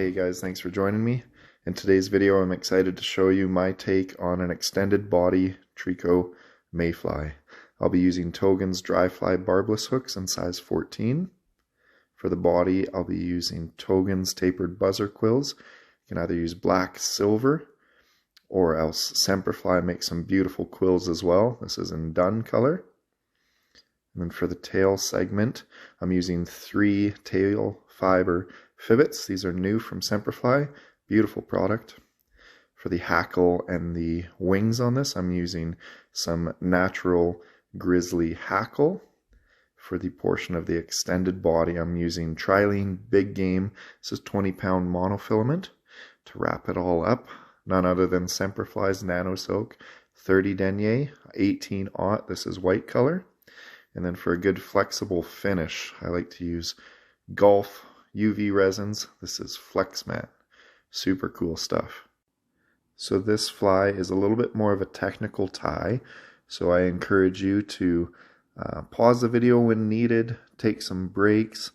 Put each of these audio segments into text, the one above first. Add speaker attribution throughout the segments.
Speaker 1: Hey guys, thanks for joining me. In today's video, I'm excited to show you my take on an extended body Trico mayfly. I'll be using Togen's dry fly barbless hooks in size 14. For the body, I'll be using Togen's tapered buzzer quills. You can either use black, silver, or else Semperfli makes some beautiful quills as well. This is in dun color. And then for the tail segment, I'm using 3 tail fiber Fibbits. These are new from Semperfli. Beautiful product. For the hackle and the wings on this, I'm using some natural grizzly hackle. For the portion of the extended body, I'm using Trilene Big Game. This is 20-pound monofilament. To wrap it all up, none other than Semperfli's Nano Silk 30 denier, 18/aught. This is white color. And then for a good flexible finish, I like to use Gulf UV resins. This is FlexMat. Super cool stuff. So this fly is a little bit more of a technical tie, so I encourage you to pause the video when needed, take some breaks,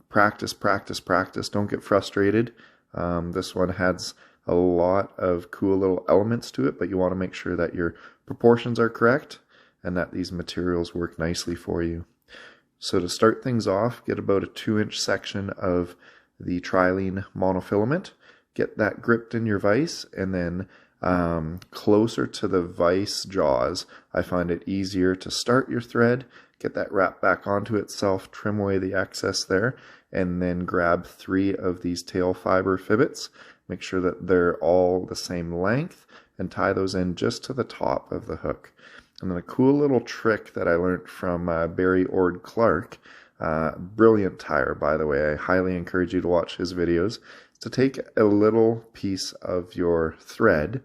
Speaker 1: practice. Don't get frustrated. This one has a lot of cool little elements to it, but you want to make sure that your proportions are correct and that these materials work nicely for you. So to start things off, get about a 2-inch section of the Trilene monofilament, get that gripped in your vise, and then closer to the vise jaws, I find it easier to start your thread, get that wrapped back onto itself, trim away the excess there, and then grab 3 of these tail fiber Fibbits. Make sure that they're all the same length and tie those in just to the top of the hook. And then a cool little trick that I learned from Barry Ord Clark, brilliant tire by the way, I highly encourage you to watch his videos, is to take a little piece of your thread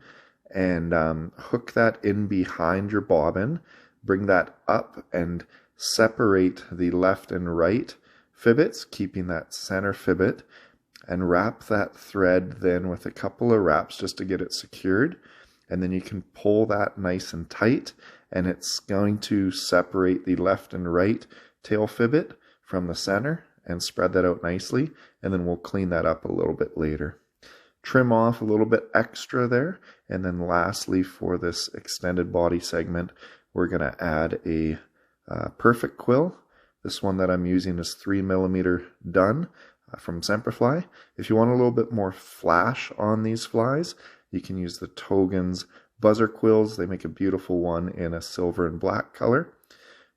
Speaker 1: and hook that in behind your bobbin, bring that up and separate the left and right Fibbits, keeping that center Fibbit, and wrap that thread then with a couple of wraps just to get it secured. And then you can pull that nice and tight, and it's going to separate the left and right tail Fibbit from the center and spread that out nicely, and then we'll clean that up a little bit later. Trim off a little bit extra there, and then lastly for this extended body segment, we're going to add a perfect quill. This one that I'm using is 3mm dun from Semperfli. If you want a little bit more flash on these flies, you can use the Togen's buzzer quills. They make a beautiful one in a silver and black color.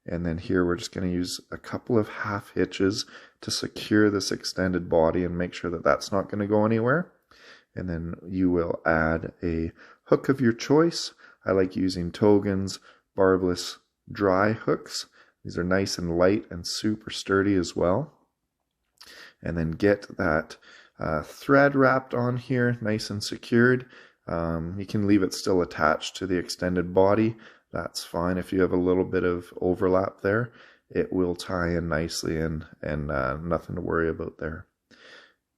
Speaker 1: And then here we're just going to use a couple of half hitches to secure this extended body and make sure that that's not going to go anywhere. And then you will add a hook of your choice. I like using Togen's barbless dry hooks. These are nice and light and super sturdy as well. And then get that thread wrapped on here nice and secured. You can leave it still attached to the extended body. That's fine. If you have a little bit of overlap there, it will tie in nicely and nothing to worry about there.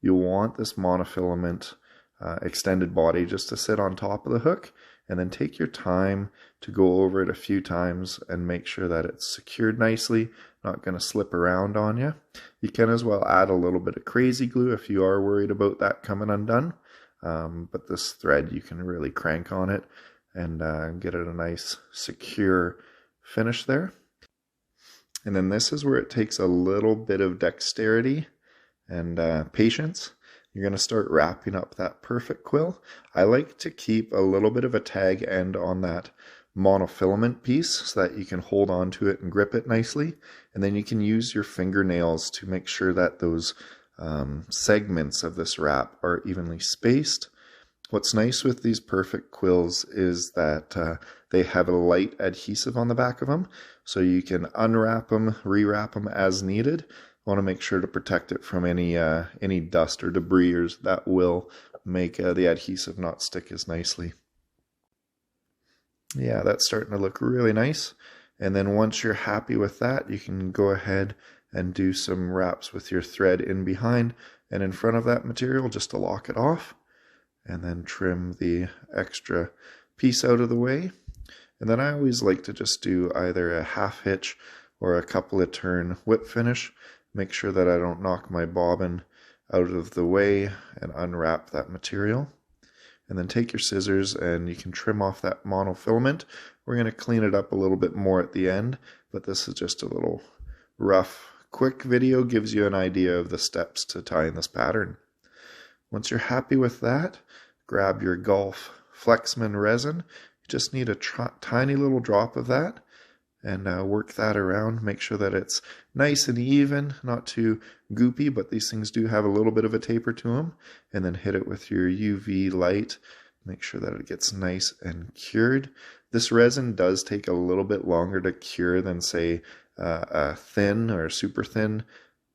Speaker 1: You'll want this monofilament extended body just to sit on top of the hook, and then take your time to go over it a few times and make sure that it's secured nicely, not going to slip around on you. You can as well add a little bit of crazy glue if you are worried about that coming undone. But this thread, you can really crank on it and get it a nice secure finish there. And then this is where it takes a little bit of dexterity and patience. You're going to start wrapping up that perfect quill. I like to keep a little bit of a tag end on that monofilament piece so that you can hold on to it and grip it nicely. And then you can use your fingernails to make sure that those segments of this wrap are evenly spaced. What's nice with these perfect quills is that they have a light adhesive on the back of them, so you can unwrap them, rewrap them as needed. Want to make sure to protect it from any dust or debris that will make the adhesive not stick as nicely. Yeah, that's starting to look really nice. And then once you're happy with that, you can go ahead and do some wraps with your thread in behind and in front of that material just to lock it off, and then trim the extra piece out of the way. And then I always like to just do either a half hitch or a couple of turn whip finish. Make sure that I don't knock my bobbin out of the way and unwrap that material. And then take your scissors and you can trim off that monofilament. We're going to clean it up a little bit more at the end, but this is just a little rough, quick video, gives you an idea of the steps to tying this pattern. Once you're happy with that, grab your Gulf Flexman resin. You just need a tiny little drop of that and work that around. Make sure that it's nice and even, not too goopy, but these things do have a little bit of a taper to them. And then hit it with your UV light. Make sure that it gets nice and cured. This resin does take a little bit longer to cure than, say, a thin or super thin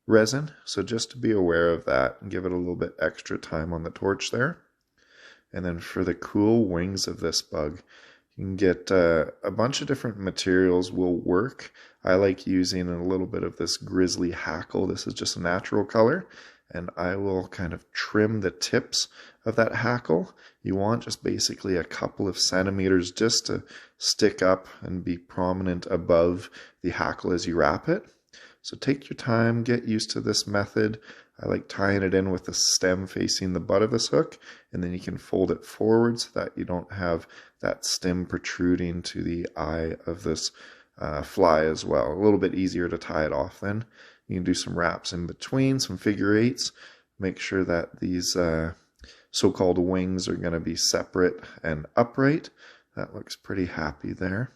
Speaker 1: resin. So just to be aware of that and give it a little bit extra time on the torch there. And then for the cool wings of this bug, you can get a bunch of different materials will work. I like using a little bit of this grizzly hackle. This is just a natural color. And I will kind of trim the tips of that hackle. You want just basically a couple of centimeters just to stick up and be prominent above the hackle as you wrap it. So take your time, get used to this method. I like tying it in with the stem facing the butt of this hook, and then you can fold it forward so that you don't have that stem protruding to the eye of this fly as well. A little bit easier to tie it off then. You can do some wraps in between, some figure eights. Make sure that these so-called wings are going to be separate and upright. That looks pretty happy there.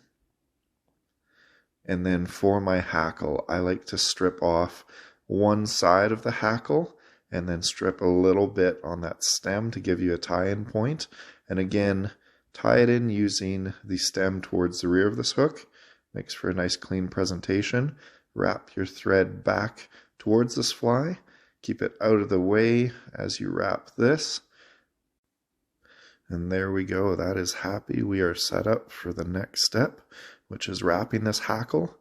Speaker 1: And then for my hackle, I like to strip off one side of the hackle and then strip a little bit on that stem to give you a tie-in point. And again, tie it in using the stem towards the rear of this hook. Makes for a nice clean presentation. Wrap your thread back towards this fly. Keep it out of the way as you wrap this. And there we go. That is happy. We are set up for the next step, which is wrapping this hackle.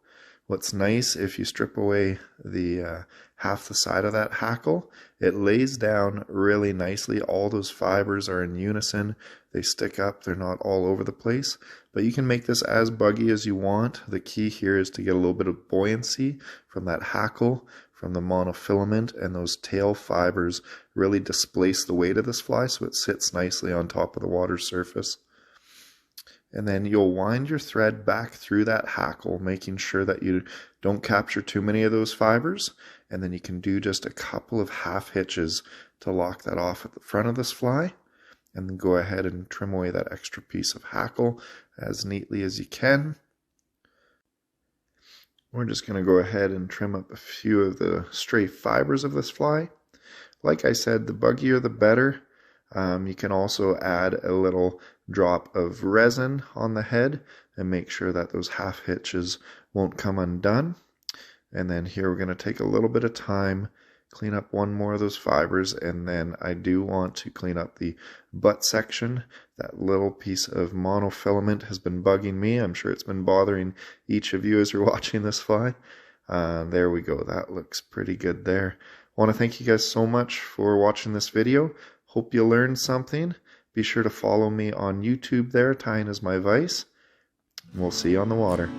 Speaker 1: What's nice, if you strip away the half the side of that hackle, it lays down really nicely. All those fibers are in unison. They stick up. They're not all over the place. But you can make this as buggy as you want. The key here is to get a little bit of buoyancy from that hackle, from the monofilament, and those tail fibers really displace the weight of this fly so it sits nicely on top of the water surface. And then you'll wind your thread back through that hackle, making sure that you don't capture too many of those fibers. And then you can do just a couple of half hitches to lock that off at the front of this fly. And then go ahead and trim away that extra piece of hackle as neatly as you can. We're just going to go ahead and trim up a few of the stray fibers of this fly. Like I said, the buggier the better. You can also add a little drop of resin on the head and make sure that those half hitches won't come undone. And then here we're going to take a little bit of time, clean up one more of those fibers, and then I do want to clean up the butt section. That little piece of monofilament has been bugging me. I'm sure it's been bothering each of you as you're watching this fly. There we go. That looks pretty good there. I want to thank you guys so much for watching this video. Hope you learned something. Be sure to follow me on YouTube there, Tying is My Vice. We'll see you on the water.